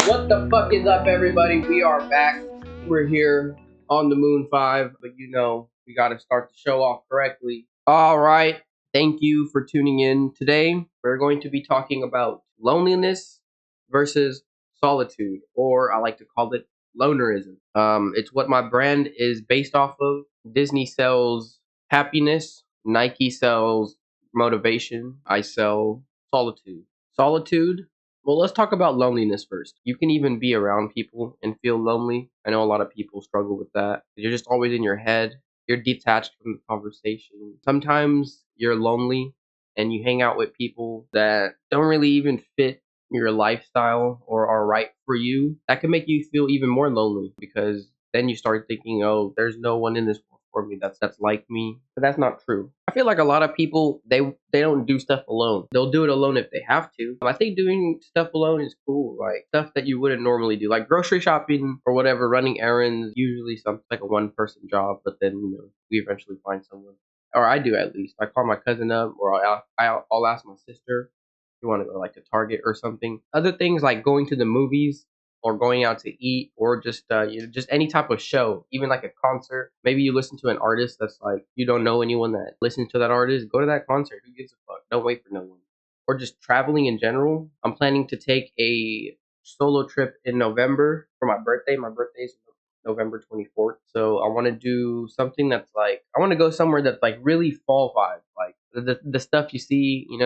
What the fuck is up, everybody? We are back. We're here on the Moon 5, but we got to start the show off correctly. All right. Thank you for tuning in. Today, we're going to be talking about loneliness versus solitude, or I like to call it lonerism. It's what my brand is based off of. Disney sells happiness, Nike sells motivation, I sell solitude. Solitude, well, let's talk about loneliness first. You can even be around people and feel lonely. I know a lot of people struggle with that. You're just always in your head. You're detached from the conversation. Sometimes you're lonely and you hang out with people that don't really even fit your lifestyle or are right for you. That can make you feel even more lonely because then you start thinking, oh, there's no one in this world for me that's like me. But that's not true. I feel like a lot of people they don't do stuff alone. They'll do it alone if they have to. I think doing stuff alone is cool, like stuff that you wouldn't normally do, like grocery shopping or whatever, running errands. Usually something like a one person job, but then we eventually find someone, or I do at least. I call my cousin up, or I'll ask my sister. You want to go like to Target or something. Other things like going to the movies or going out to eat or just just any type of show, even like a concert. Maybe you listen to an artist that's like you don't know anyone that listens to that artist. Go to that concert. Who gives a fuck? Don't wait for no one. Or just traveling in general. I'm planning to take a solo trip in November for my birthday. My birthday is November 24th. So I want to do something that's like I want to go somewhere that's like really fall vibe, like the stuff you see, in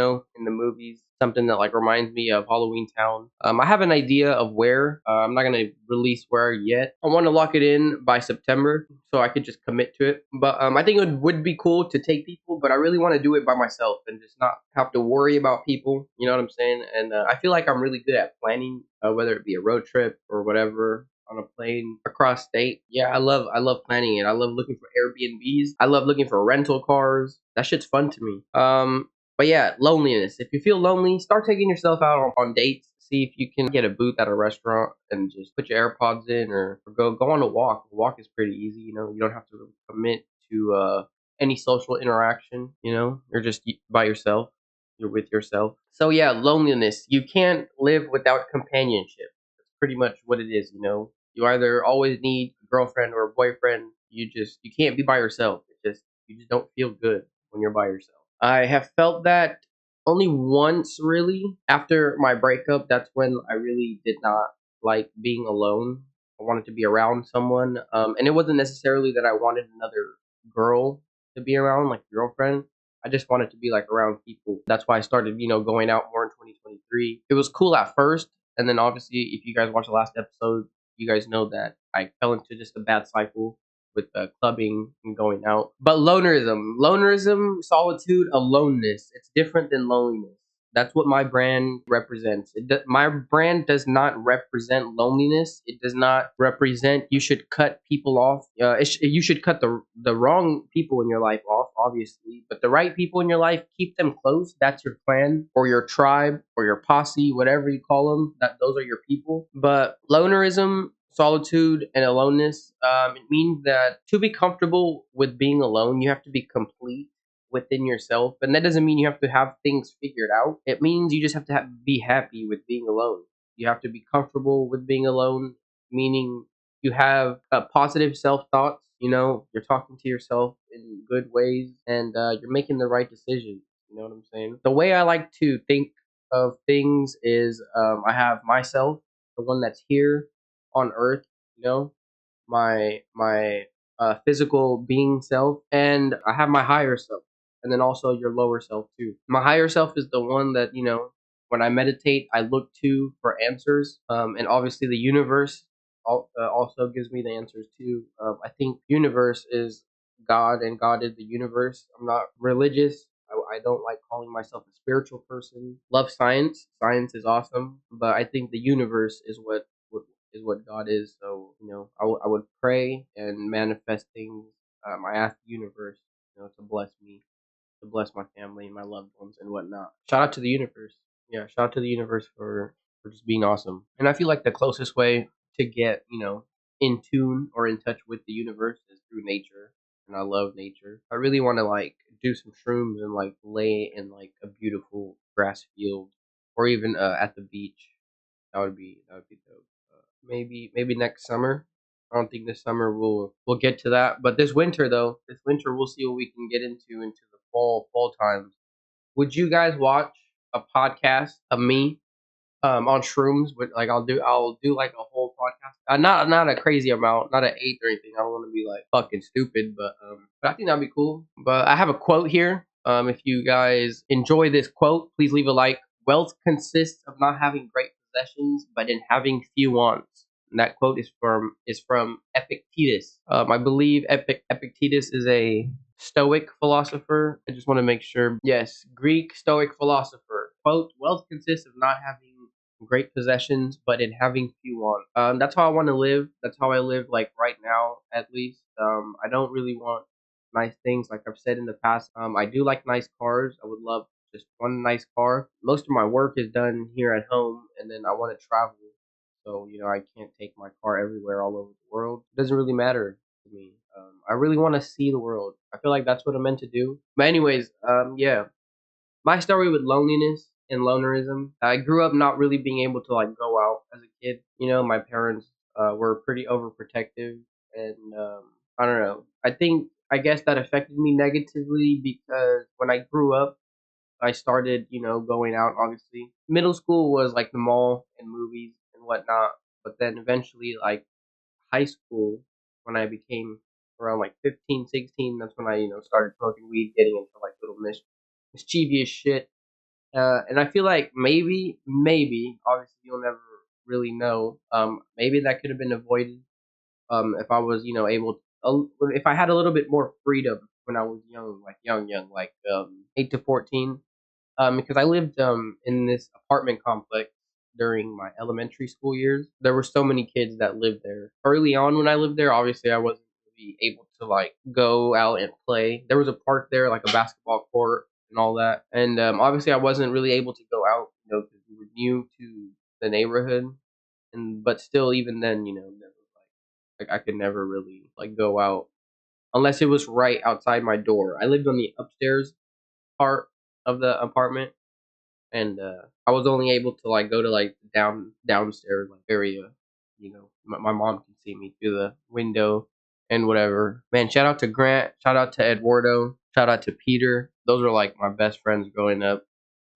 the movies. Something that like reminds me of Halloween Town. I have an idea of where. I'm not gonna release where yet. I want to lock it in by September so I could just commit to it. But I think it would be cool to take people, but I really want to do it by myself and just not have to worry about people. You know what I'm saying? And I feel like I'm really good at planning, whether it be a road trip or whatever on a plane across state. Yeah, I love planning it. I love looking for Airbnbs. I love looking for rental cars. That shit's fun to me. But yeah, loneliness. If you feel lonely, start taking yourself out on dates. See if you can get a booth at a restaurant and just put your AirPods in, or go on a walk. A walk is pretty easy. You don't have to really commit to any social interaction. You're just by yourself. You're with yourself. So yeah, loneliness. You can't live without companionship. That's pretty much what it is. You either always need a girlfriend or a boyfriend. You can't be by yourself. You just don't feel good when you're by yourself. I have felt that only once really after my breakup. That's when I really did not like being alone. I wanted to be around someone. And it wasn't necessarily that I wanted another girl to be around, like a girlfriend. I just wanted to be like around people. That's why I started, going out more in 2023. It was cool at first, and then obviously, if you guys watched the last episode, you guys know that I fell into just a bad cycle with clubbing and going out. But lonerism, solitude, aloneness. It's different than loneliness. That's what my brand represents. My brand does not represent loneliness. It does not represent you should cut people off. You should cut the wrong people in your life off, obviously. But the right people in your life, keep them close. That's your clan or your tribe or your posse, whatever you call them. Those are your people. But lonerism, solitude, and aloneness, it means that to be comfortable with being alone, you have to be complete within yourself. And that doesn't mean you have to have things figured out. It means you just have to be happy with being alone. You have to be comfortable with being alone, meaning you have positive self thoughts. You're talking to yourself in good ways, and you're making the right decisions. You know what I'm saying? The way I like to think of things is I have myself, the one that's here on earth, you know, my physical being self, and I have my higher self, and then also your lower self too. My higher self is the one that when I meditate, I look to for answers, and obviously the universe also gives me the answers too. I think universe is God, and God is the universe. I'm not religious. I don't like calling myself a spiritual person. Love science. Science is awesome, but I think the universe is what God is. So I would pray and manifest things. I ask the universe, to bless me, to bless my family and my loved ones and whatnot. Shout out to the universe. Yeah, shout out to the universe for just being awesome. And I feel like the closest way to get in tune or in touch with the universe is through nature. And I love nature. I really want to like do some shrooms and like lay in like a beautiful grass field or even at the beach. That would be dope. maybe next summer. I don't think this summer we'll get to that, but this winter though, this winter we'll see what we can get into the fall times. Would you guys watch a podcast of me on shrooms? But like I'll do like a whole podcast. Not a crazy amount, not an eighth or anything. I don't want to be like fucking stupid, but I think that'd be cool. But I have a quote here. If you guys enjoy this quote, please leave a like. Wealth consists of not having great possessions, but in having few wants. And that quote is from Epictetus. I believe Epictetus is a Stoic philosopher. I just want to make sure. Yes, Greek Stoic philosopher. Quote: Wealth consists of not having great possessions, but in having few wants. That's how I want to live. That's how I live, like right now, at least. I don't really want nice things, like I've said in the past. I do like nice cars. I would love just one nice car. Most of my work is done here at home, and then I want to travel. So I can't take my car everywhere, all over the world. It doesn't really matter to me. I really want to see the world. I feel like that's what I'm meant to do. But anyways, yeah, my story with loneliness and lonerism. I grew up not really being able to like go out as a kid. My parents were pretty overprotective, and I don't know. I guess that affected me negatively because when I grew up, I started, going out. Obviously, middle school was like the mall and movies and whatnot. But then eventually, like high school, when I became around like 15, 16, that's when I, started smoking weed, getting into like little mischievous shit. And I feel like maybe, obviously you'll never really know. Maybe that could have been avoided if I was, able, if I had a little bit more freedom when I was young, like young, like 8 to 14, because I lived in this apartment complex during my elementary school years. There were so many kids that lived there. Early on when I lived there, obviously I wasn't really able to like go out and play. There was a park there, like a basketball court and all that. And obviously I wasn't really able to go out, because we were new to the neighborhood. And but still, even then, never like I could never really like go out unless it was right outside my door. I lived on the upstairs part of the apartment, and I was only able to like go to like downstairs like area. My mom can see me through the window and whatever. Man, shout out to Grant, shout out to Eduardo, shout out to Peter. Those are like my best friends growing up.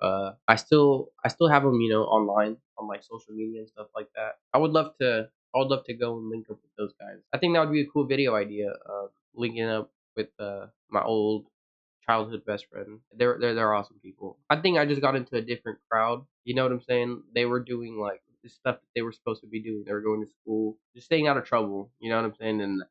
I still have them, online on like social media and stuff like that. I would love to go and link up with those guys. I think that would be a cool video idea. Linking up with my old childhood best friend. They're awesome people. I think I just got into a different crowd. You know what I'm saying? They were doing like the stuff that they were supposed to be doing. They were going to school, just staying out of trouble. You know what I'm saying? And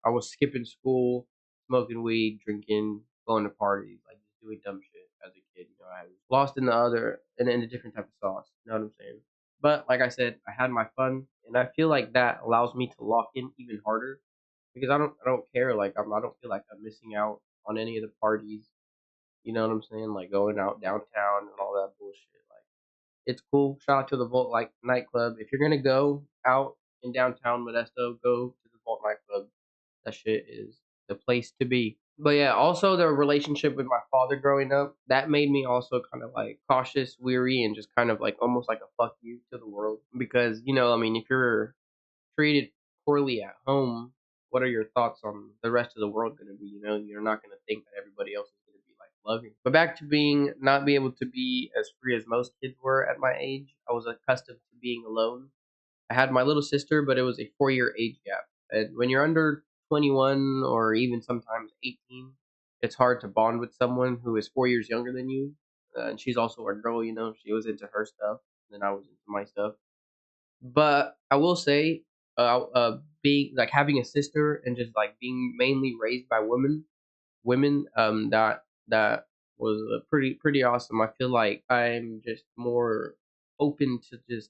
I was skipping school, smoking weed, drinking, going to parties, like just doing dumb shit as a kid. I was lost in a different type of sauce. You know what I'm saying? But like I said, I had my fun, and I feel like that allows me to lock in even harder because I don't care. Like I don't feel like I'm missing out on any of the parties. You know what I'm saying? Like going out downtown and all that bullshit. Like it's cool. Shout out to the Vault like nightclub. If you're gonna go out in downtown Modesto, go to the Vault nightclub. That shit is the place to be. But yeah, also the relationship with my father growing up, that made me also kind of like cautious, weary, and just kind of like almost like a fuck you to the world. Because, I mean, if you're treated poorly at home, what are your thoughts on the rest of the world going to be? You're not going to think that everybody else is going to be like loving. But back to being not being able to be as free as most kids were at my age. I was accustomed to being alone. I had my little sister, but it was a 4 year age gap. And when you're under 21 or even sometimes 18, it's hard to bond with someone who is 4 years younger than you. And she's also a girl, she was into her stuff, and then I was into my stuff. But I will say, being like having a sister and just like being mainly raised by women, that was pretty awesome. I feel like I'm just more open to just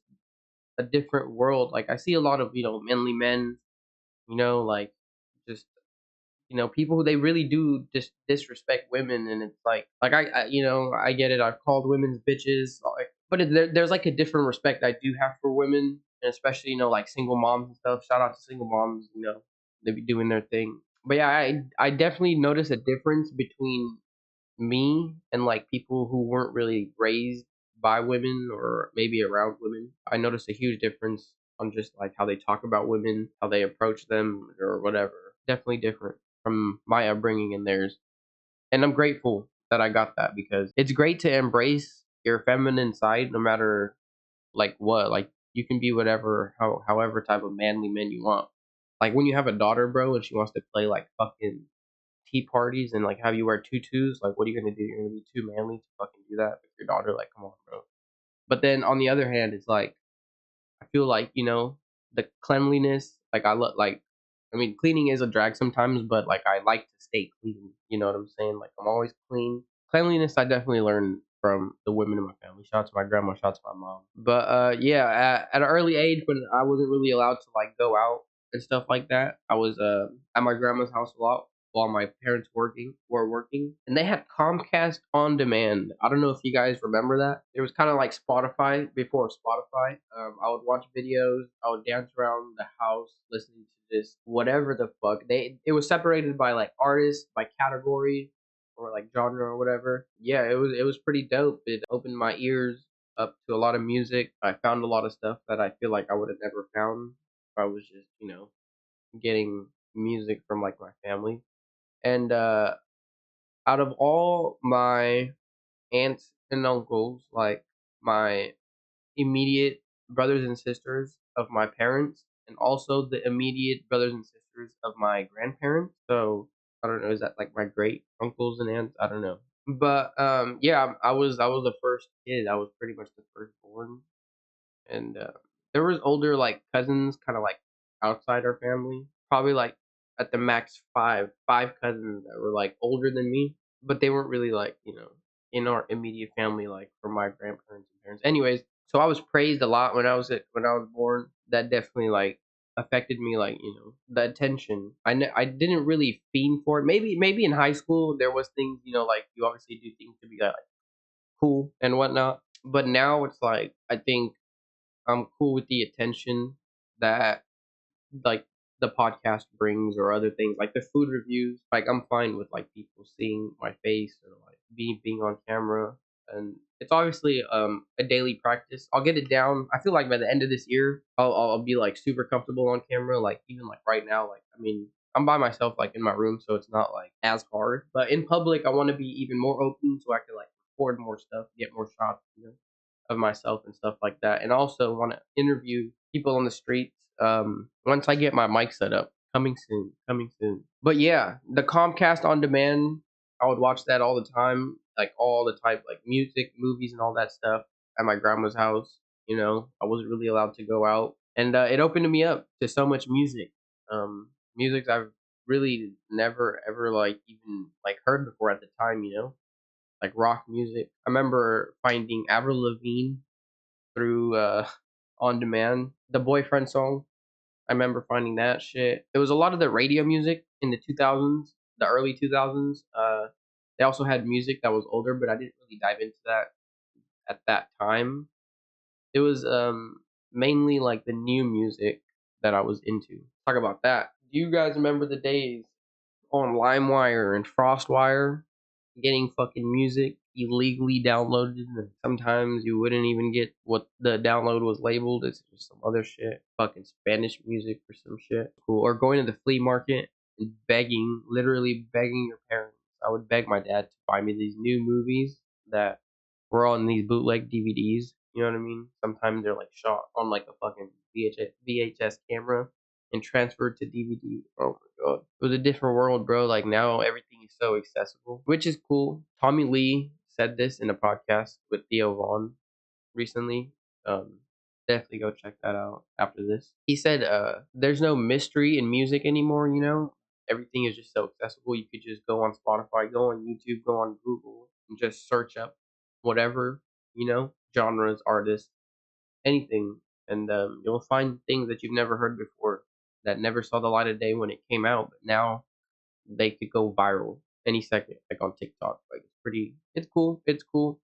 a different world. Like I see a lot of manly men, like just people who they really do just disrespect women, and it's like I get it. I've called women's bitches, like, but there's like a different respect I do have for women, and especially like single moms and stuff. Shout out to single moms, they be doing their thing. But yeah, I definitely notice a difference between me and like people who weren't really raised by women or maybe around women. I noticed a huge difference on just like how they talk about women, how they approach them, or whatever. Definitely different from my upbringing and theirs. And I'm grateful that I got that because it's great to embrace your feminine side no matter like what. Like you can be whatever, however type of manly man you want. Like when you have a daughter, bro, and she wants to play like fucking tea parties and like have you wear tutus, like what are you gonna do? You're gonna be too manly to fucking do that with your daughter? Like, come on, bro. But then on the other hand, it's like I feel like, the cleanliness, like I look like I mean cleaning is a drag sometimes, but like I like to stay clean. You know what I'm saying? Like I'm always clean. Cleanliness I definitely learned from the women in my family. Shout out to my grandma, shout out to my mom. But yeah, at an early age when I wasn't really allowed to like go out and stuff like that, I was at my grandma's house a lot while my parents were working, and they had Comcast OnDemand. I don't know if you guys remember that. It was kind of like Spotify before Spotify. I would watch videos. I would dance around the house listening to this whatever the fuck. It was separated by like artists, by category, or like genre or whatever. Yeah, it was pretty dope. It opened my ears up to a lot of music. I found a lot of stuff that I feel like I would have never found if I was just getting music from like my family. And out of all my aunts and uncles, like my immediate brothers and sisters of my parents, and also the immediate brothers and sisters of my grandparents. So I don't know, is that like my great uncles and aunts? I don't know. But yeah, I was the first kid. I was pretty much the firstborn, and there was older like cousins, kind of like outside our family. Probably like at the max five cousins that were like older than me, but they weren't really like in our immediate family like from my grandparents and parents. Anyways, so I was praised a lot when I was born. That definitely like affected me, like the attention. I didn't really fiend for it. Maybe in high school there was things, like you obviously do things to be like cool and whatnot. But now it's like I think I'm cool with the attention that like the podcast brings or other things like the food reviews. Like I'm fine with like people seeing my face or like being on camera. And it's obviously a daily practice. I'll get it down. I feel like by the end of this year, I'll be like super comfortable on camera. Like even like right now, like I mean, I'm by myself like in my room, so it's not like as hard. But in public, I want to be even more open so I can like record more stuff, get more shots. Of myself and stuff like that. And I also want to interview people on the streets once I get my mic set up. Coming soon, coming soon. But yeah, the Comcast on demand, I would watch that all the time, like all the time, like music, movies, and all that stuff at my grandma's house. I wasn't really allowed to go out, and it opened me up to so much music. Music I've really never ever like even like heard before at the time. Like rock music. I remember finding Avril Lavigne through on demand. The boyfriend song. I remember finding that shit. It was a lot of the radio music in the 2000s, the early 2000s. They also had music that was older, but I didn't really dive into that at that time. It was mainly like the new music that I was into. Talk about that. Do you guys remember the days on LimeWire and FrostWire, getting fucking music illegally downloaded, and sometimes you wouldn't even get what the download was labeled. It's just some other shit, fucking Spanish music or some shit. Cool. Or going to the flea market and begging, literally begging your parents. I would beg my dad to buy me these new movies that were on these bootleg DVDs. You know what I mean? Sometimes they're like shot on like a fucking VHS camera and transferred to DVD. Oh my god. It was a different world, bro. Like now everything is so accessible, which is cool. Tommy Lee said this in a podcast with Theo Vaughn recently. Um, Definitely go check that out after this. He said, there's no mystery in music anymore. Everything is just so accessible. You could just go on Spotify, go on YouTube, go on Google, and just search up whatever, genres, artists, anything, and you'll find things that you've never heard before that never saw the light of day when it came out, but now they could go viral any second, like on TikTok. Like it's cool,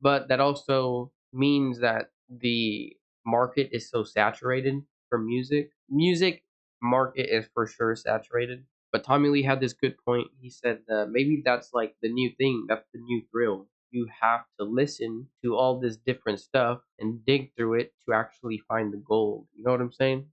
but that also means that the market is so saturated for music. Music market is for sure saturated. But Tommy Lee had this good point. He said maybe that's like the new thing. That's the new thrill. you have to listen to all this different stuff and dig through it to actually find the gold. You know what I'm saying?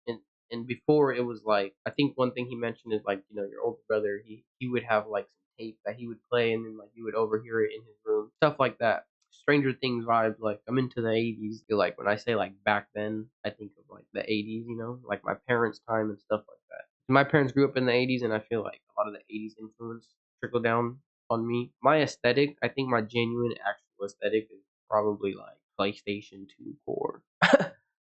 And and before it was like, I think one thing he mentioned is like, your older brother, he would have like some tape that he would play, and then like you would overhear it in his room, stuff like that. Stranger Things vibes. Like, I'm into the 80s. Feel like when I say like back then, I think of like the 80s, like my parents' time and stuff like that. My parents grew up in the 80s, and I feel like a lot of the 80s influence trickled down on me. My aesthetic, I think my genuine actual aesthetic is probably like PlayStation 2 core.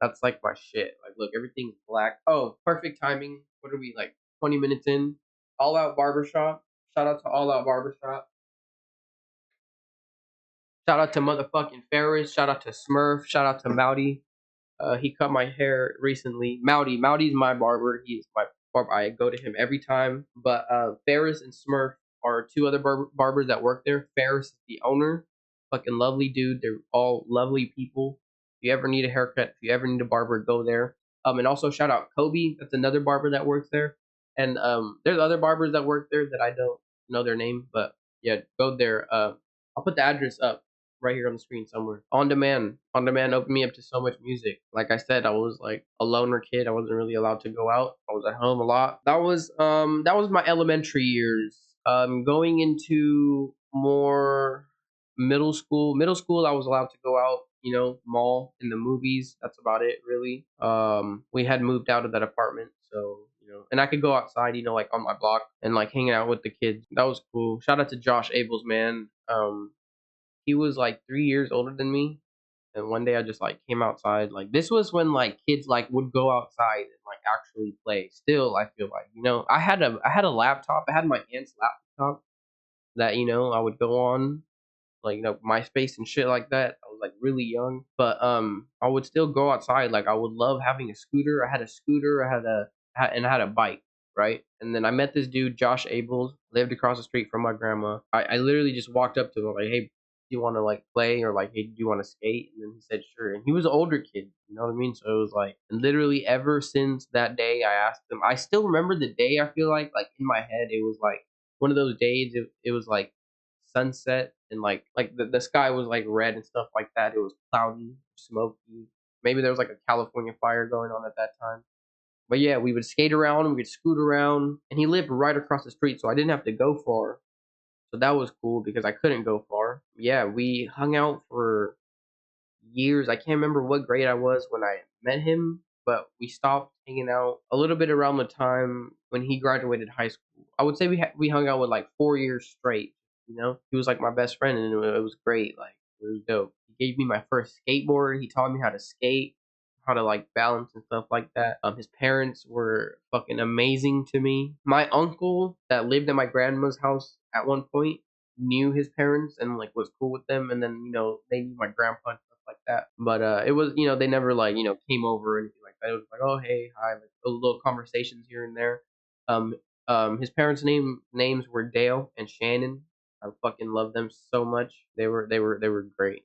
That's like my shit. Like, look, everything's black. Oh, perfect timing. What are we, like 20 minutes in? All Out Barbershop. Shout out to All Out Barbershop. Shout out to motherfucking Ferris. Shout out to Smurf. Shout out to Mouty. He cut my hair recently. Mouty's my barber. He's my barber. I go to him every time. But Ferris and Smurf are two other barbers that work there. Ferris is the owner. Fucking lovely dude. They're all lovely people. If you ever need a haircut, if you ever need a barber, go there. And also shout out Kobe. That's another barber that works there. And there's other barbers that work there that I don't know their name, but yeah, go there. I'll put the address up right here on the screen somewhere. On demand. On demand opened me up to so much music. Like I said, I was like a loner kid. I wasn't really allowed to go out. I was at home a lot. That was my elementary years. Going into more middle school. Middle school I was allowed to go out, mall in the movies. That's about it really. We had moved out of that apartment, so and I could go outside, like on my block and like hanging out with the kids. That was cool. Shout out to Josh Abels, man. He was like 3 years older than me, and one day I just like came outside. Like, this was when like kids like would go outside and like actually play. Still, I feel like I had a laptop. I had my aunt's laptop that I would go on, like MySpace and shit like that. I was like really young, but I would still go outside. Like, I would love having a scooter. I had a scooter. And I had a bike, right? And then I met this dude, Josh Abels, lived across the street from my grandma. I literally just walked up to him like, hey, do you want to like play, or like, hey, do you want to skate? And then he said sure. And he was an older kid, you know what I mean? So it was like, and literally ever since that day, I asked him. I still remember the day. I feel like in my head, it was like one of those days. It was like sunset, and like the sky was like red and stuff like that. It was cloudy, smoky. Maybe there was like a California fire going on at that time. But yeah, we would skate around, we would scoot around, and he lived right across the street, so I didn't have to go far. So that was cool because I couldn't go far. Yeah, we hung out for years. I can't remember what grade I was when I met him, but we stopped hanging out a little bit around the time when he graduated high school. I would say we hung out with like 4 years straight. He was like my best friend, and it was great. Like, it was dope. He gave me my first skateboard. He taught me how to skate, how to like balance and stuff like that. His parents were fucking amazing to me. My uncle that lived at my grandma's house at one point knew his parents and like was cool with them, and then they knew my grandpa and stuff like that. But it was they never like came over or anything like that. It was like, oh, hey, hi, like little conversations here and there. Um his parents' names were Dale and Shannon. I fucking love them so much. They were great. They were great.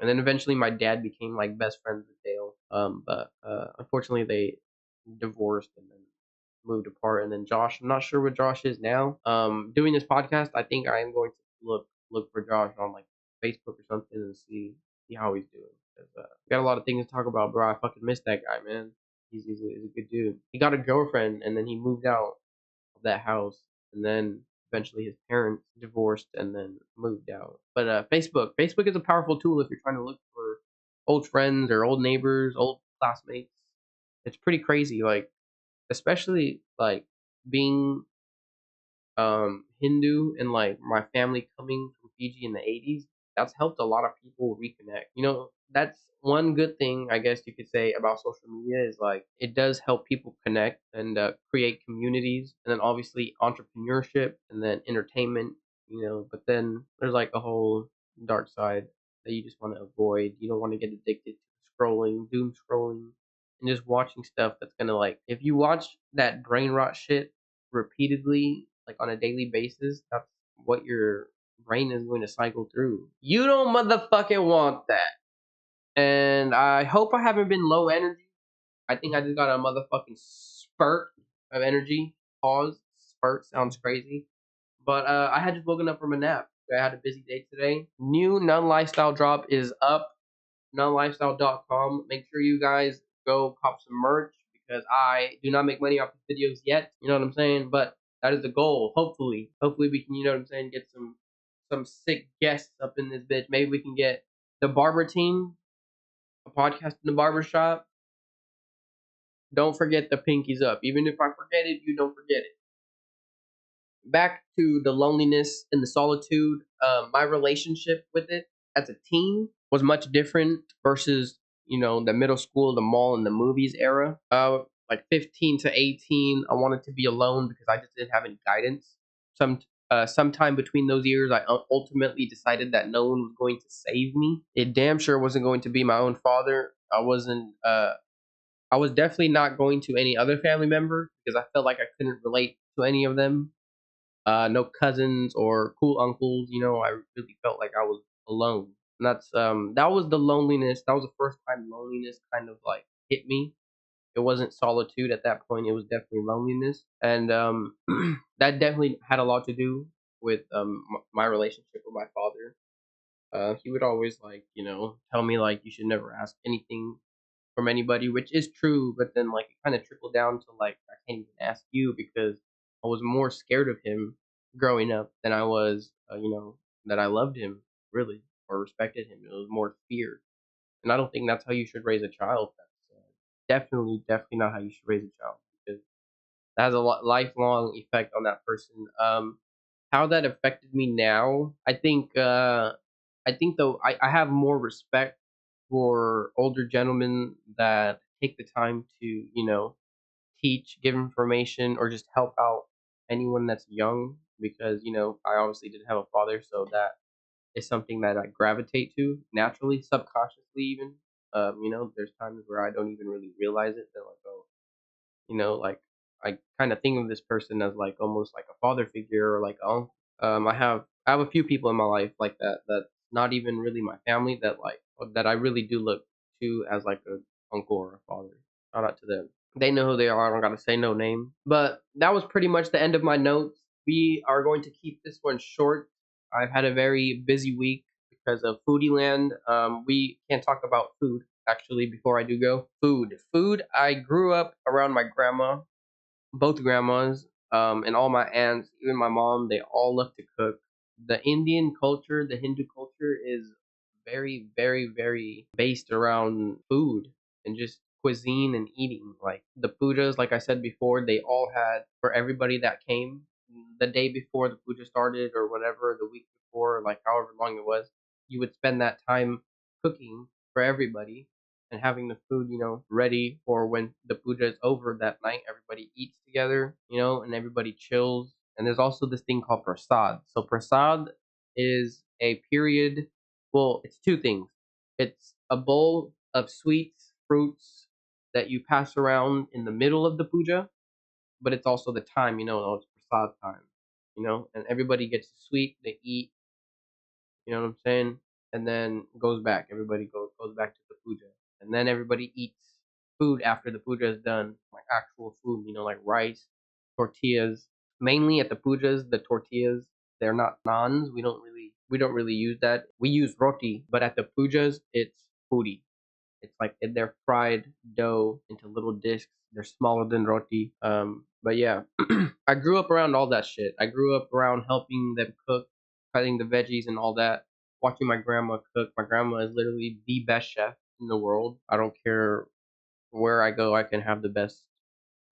And then eventually my dad became like best friends with Dale. But unfortunately they divorced and then moved apart. And then Josh, I'm not sure what Josh is now. Doing this podcast, I think I am going to look for Josh on like Facebook or something and see how he's doing. 'Cause, we got a lot of things to talk about, bro. I fucking miss that guy, man. He's a good dude. He got a girlfriend, and then he moved out of that house, and then eventually his parents divorced and then moved out. But Facebook is a powerful tool if you're trying to look for old friends or old neighbors, old classmates. It's pretty crazy, like, especially like being Hindu and like my family coming from Fiji in the 80s. That's helped a lot of people reconnect. That's one good thing I guess you could say about social media is like it does help people connect and create communities, and then obviously entrepreneurship and then entertainment. But then there's like a whole dark side that you just want to avoid. You don't want to get addicted to scrolling, doom scrolling, and just watching stuff that's gonna like if you watch that brain rot shit repeatedly, like on a daily basis, that's what your brain is going to cycle through. You don't motherfucking want that. And I hope I haven't been low energy. I think I just got a motherfucking spurt of energy. Pause. Spurt sounds crazy. But I had just woken up from a nap. I had a busy day today. New Nun Lifestyle drop is up. Nunlifestyle.com. Make sure you guys go cop some merch because I do not make money off the videos yet. You know what I'm saying? But that is the goal. Hopefully we can, you know what I'm saying, get some sick guests up in this bitch. Maybe we can get the barber team, a podcast in the barber shop. Don't forget the pinkies up. Even if I forget it, you don't forget it. Back to the loneliness and the solitude. My relationship with it as a teen was much different versus the middle school, the mall, and the movies era. Like 15 to 18, I wanted to be alone because I just didn't have any guidance. Sometime between those years, I ultimately decided that no one was going to save me. It damn sure wasn't going to be my own father. I wasn't. I was definitely not going to any other family member because I felt like I couldn't relate to any of them. No cousins or cool uncles. I really felt like I was alone. And that was the loneliness. That was the first time loneliness kind of like hit me. It wasn't solitude at that point. It was definitely loneliness, and that definitely had a lot to do with my relationship with my father. He would always tell me like you should never ask anything from anybody, which is true. But then like it kind of trickled down to like I can't even ask you because I was more scared of him growing up than I was, that I loved him really or respected him. It was more fear, and I don't think that's how you should raise a child. That's definitely not how you should raise a child because that has a lifelong effect on that person. How that affected me now, I think though I have more respect for older gentlemen that take the time to teach, give information, or just help out anyone that's young because I obviously didn't have a father, so that is something that I gravitate to naturally, subconsciously even. There's times where I don't even really realize it. They're like, oh, like I kind of think of this person as like almost like a father figure or like oh, I have a few people in my life like that that's not even really my family that I really do look to as like a uncle or a father. Shout out to them. They know who they are. I don't gotta say no name. But that was pretty much the end of my notes. We are going to keep this one short. I've had a very busy week because of Foodie Land. We can't talk about food actually before I do go. Food. I grew up around my grandma, both grandmas, and all my aunts, even my mom. They all love to cook. The Indian culture, the Hindu culture is very, very, very based around food and just cuisine and eating. Like the pujas, like I said before, they all had for everybody that came the day before the puja started or whatever, the week before, like however long it was, you would spend that time cooking for everybody and having the food, ready for when the puja is over that night. Everybody eats together, and everybody chills. And there's also this thing called prasad. So prasad is a period. Well, it's two things. It's a bowl of sweets, fruits that you pass around in the middle of the puja, but it's also the time, it's prasad time, and everybody gets a sweet, they eat, you know what I'm saying? And then goes back. Everybody goes back to the puja. And then everybody eats food after the puja is done, like actual food, like rice, tortillas. Mainly at the pujas, the tortillas, they're not naans. We don't really use that. We use roti, but at the pujas, it's puri. It's like they're fried dough into little discs. They're smaller than roti. But yeah, I grew up around all that shit. I grew up around helping them cook, cutting the veggies and all that. Watching my grandma cook. My grandma is literally the best chef in the world. I don't care where I go. I can have the best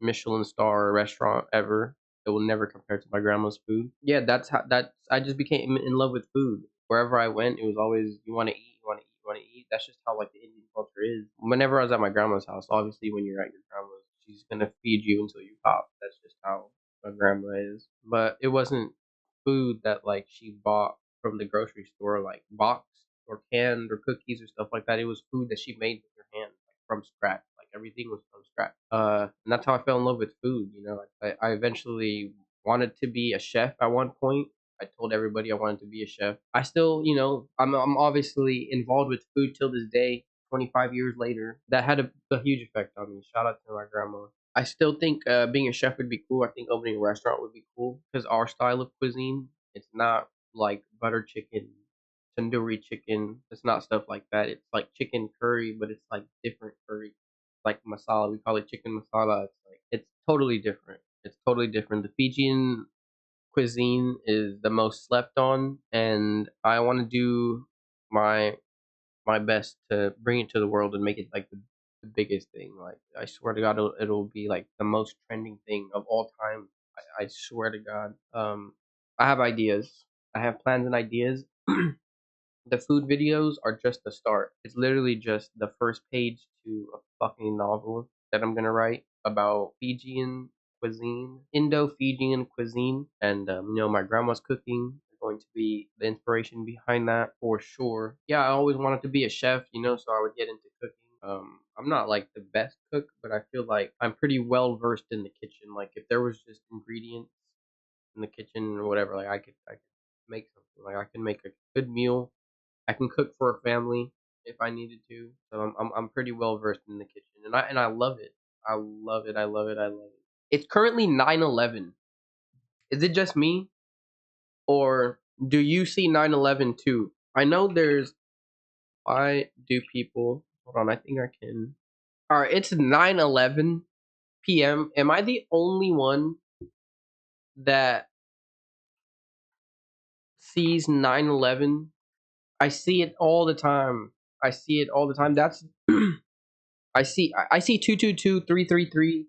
Michelin star restaurant ever. It will never compare to my grandma's food. Yeah, that's I just became in love with food. Wherever I went, it was always you want to eat, you want to eat, you want to eat. That's just how like the Indian culture is. Whenever I was at my grandma's house, obviously when you're at your grandma's, she's gonna feed you until you pop. That's just how my grandma is. But it wasn't food that like she bought from the grocery store, like boxed or canned or cookies or stuff like that. It was food that she made with her hands, like from scratch. Like everything was from scratch. And that's how I fell in love with food. I eventually wanted to be a chef at one point. I told everybody I wanted to be a chef. I still, I'm obviously involved with food till this day. 25 years later, that had a huge effect on me. Shout out to my grandma. I still think being a chef would be cool. I think opening a restaurant would be cool because our style of cuisine, it's not like butter chicken, tandoori chicken. It's not stuff like that. It's like chicken curry, but it's like different curry, like masala. We call it chicken masala. It's totally different. It's totally different. The Fijian cuisine is the most slept on, and I want to do my best to bring it to the world and make it like the biggest thing. Like I swear to God, it'll be like the most trending thing of all time. I swear to God. I have ideas. I have plans and ideas. The food videos are just the start. It's literally just the first page to a fucking novel that I'm gonna write about Fijian cuisine, Indo-Fijian cuisine, and my grandma's cooking is going to be the inspiration behind that for sure. Yeah, I always wanted to be a chef, so I would get into cooking. I'm not like the best cook, but I feel like I'm pretty well versed in the kitchen. Like if there was just ingredients in the kitchen or whatever, like I could make something. Like I can make a good meal. I can cook for a family if I needed to. So I'm pretty well versed in the kitchen, and I love it. I love it. I love it. I love it. It's currently 9/11. Is it just me, or do you see 9/11 too? I know there's. Why do people? Hold on. I think I can. All right. It's 9/11 p.m. Am I the only one that sees 9/11? I see it all the time. I see it all the time. That's I see 222 333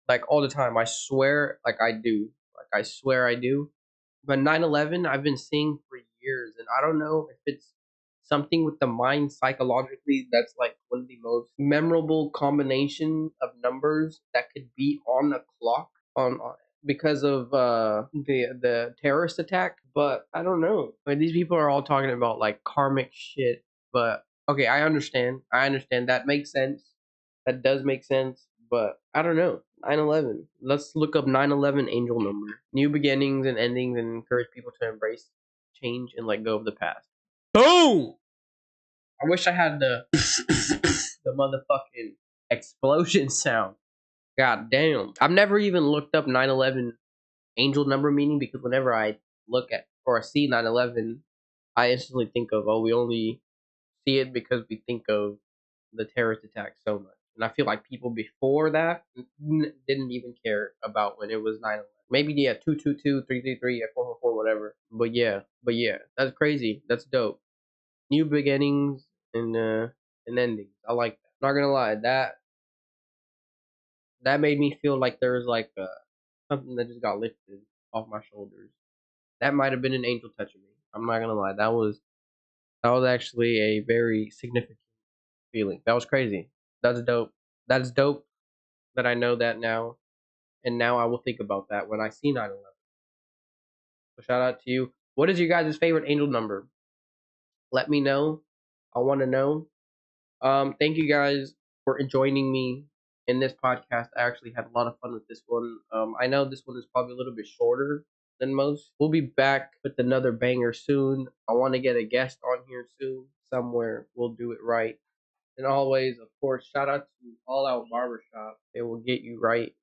like all the time. I swear, like I do. Like I swear I do. But 9/11, I've been seeing for years, and I don't know if it's something with the mind psychologically that's like one of the most memorable combination of numbers that could be on a clock on because of the terrorist attack. But I don't know. Like these people are all talking about like karmic shit. But okay, I understand. I understand that makes sense. That does make sense. But I don't know. 9/11. Let's look up 9/11 angel number. New beginnings and endings, and encourage people to embrace change and let go of the past. Boom! I wish I had the motherfucking explosion sound. God damn. I've never even looked up 9/11 angel number meaning because whenever I look at or see 9/11, I instantly think of, oh, we only see it because we think of the terrorist attack so much. And I feel like people before that didn't even care about when it was 9/11. Maybe, yeah, 222 333 444 whatever. But yeah, that's crazy. That's dope. New beginnings and endings. I like that. Not gonna lie, that made me feel like there was like something that just got lifted off my shoulders. That might have been an angel touching me. I'm not gonna lie. That was actually a very significant feeling. That was crazy. That's dope. That's dope that I know that now, and now I will think about that when I see 9/11. So shout out to you. What is your guys' favorite angel number? Let me know. I want to know. Thank you guys for joining me in this podcast. I actually had a lot of fun with this one. I know this one is probably a little bit shorter than most. We'll be back with another banger soon. I want to get a guest on here soon somewhere. We'll do it right. And always, of course, shout out to All Out Barbershop. It will get you right.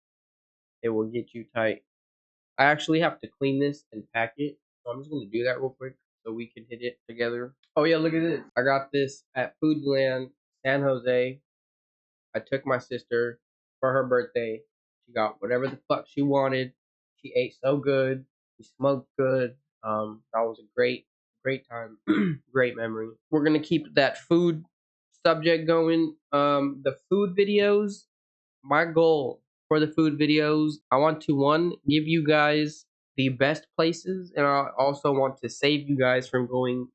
It will get you tight. I actually have to clean this and pack it. So I'm just going to do that real quick so we can hit it together. Oh, yeah, look at this. I got this at Foodland, San Jose. I took my sister for her birthday. She got whatever the fuck she wanted. She ate so good. We smoked good. That was a great time. Great memory. We're gonna keep that food subject going. The food videos. My goal for the food videos, I want to one give you guys the best places, and I also want to save you guys from going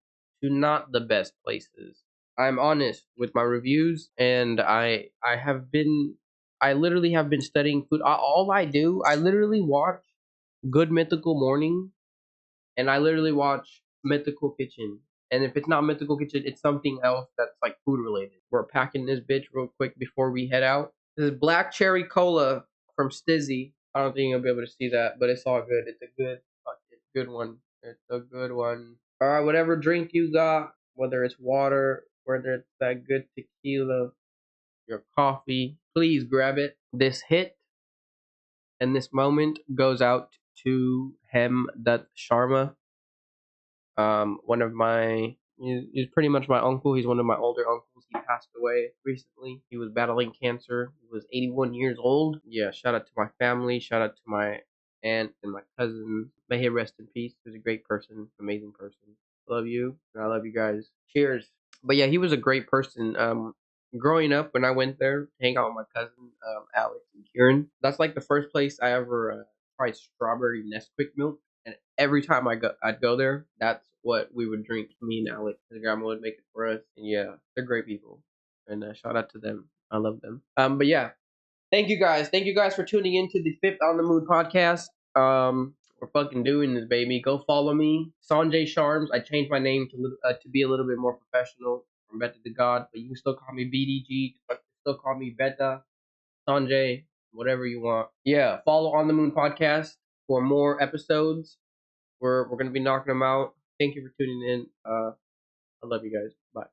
to not the best places. I'm honest with my reviews, and I literally have been studying food. All I do, I literally watch Good Mythical Morning, and I literally watch Mythical Kitchen. And if it's not Mythical Kitchen, it's something else that's like food related. We're packing this bitch real quick before we head out. This is black cherry cola from Stizzy. I don't think you'll be able to see that, but it's all good. It's a good one. It's a good one. All right, whatever drink you got, whether it's water, whether it's that good tequila, your coffee, please grab it. This hit and this moment goes out to Hem That Sharma. One of my he's pretty much my uncle. He's one of my older uncles. He passed away recently. He was battling cancer. He was 81 years old. Yeah, shout out to my family. Shout out to my aunt and my cousin. May he rest in peace. He was a great person, amazing person. Love you, and I love you guys. Cheers. But yeah, he was a great person. Growing up, when I went there to hang out with my cousin, Alex and Kieran, that's like the first place I ever tried strawberry Nesquik milk. And every time I'd go there. That's what we would drink. Me and Alex, his grandma would make it for us. And yeah, they're great people. And shout out to them. I love them. But yeah, thank you guys. Thank you guys for tuning in to the Fifth on the Moon podcast. We're fucking doing this, baby. Go follow me, Sanjay Sharms. I changed my name to be a little bit more professional from Beta to God, but you can still call me BDG. Still call me Beta, Sanjay, whatever you want. Yeah, follow On the Moon podcast for more episodes. We're gonna be knocking them out. Thank you for tuning in. I love you guys. Bye.